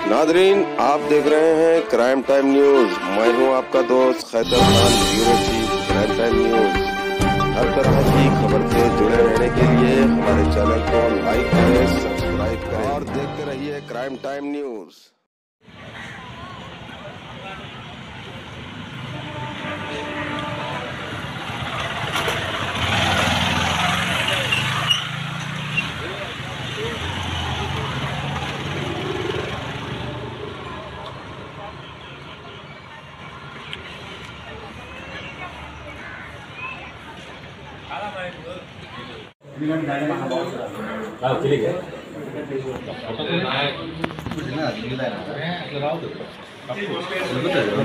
Nadreen, आप देख रहे हैं क्राइम टाइम न्यूज। मैं हूं आपका दोस्त Khaitar Khan, bureau chief crime time news. हर तरह की खबर से जुड़े रहने के लिए हमारे चैनल को लाइक करें, सब्सक्राइब करें और देखते रहिए क्राइम टाइम न्यूज।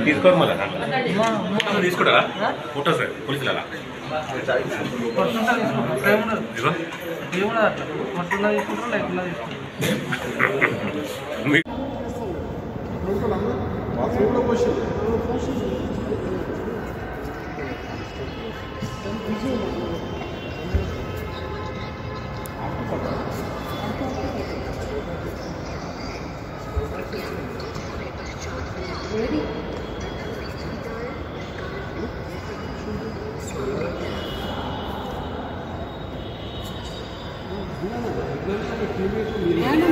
తీసుకోరు మళ్ళీ ఫోటో తీసుకుంటారా ఫోటోస్ పోలీసులు అలా Ano,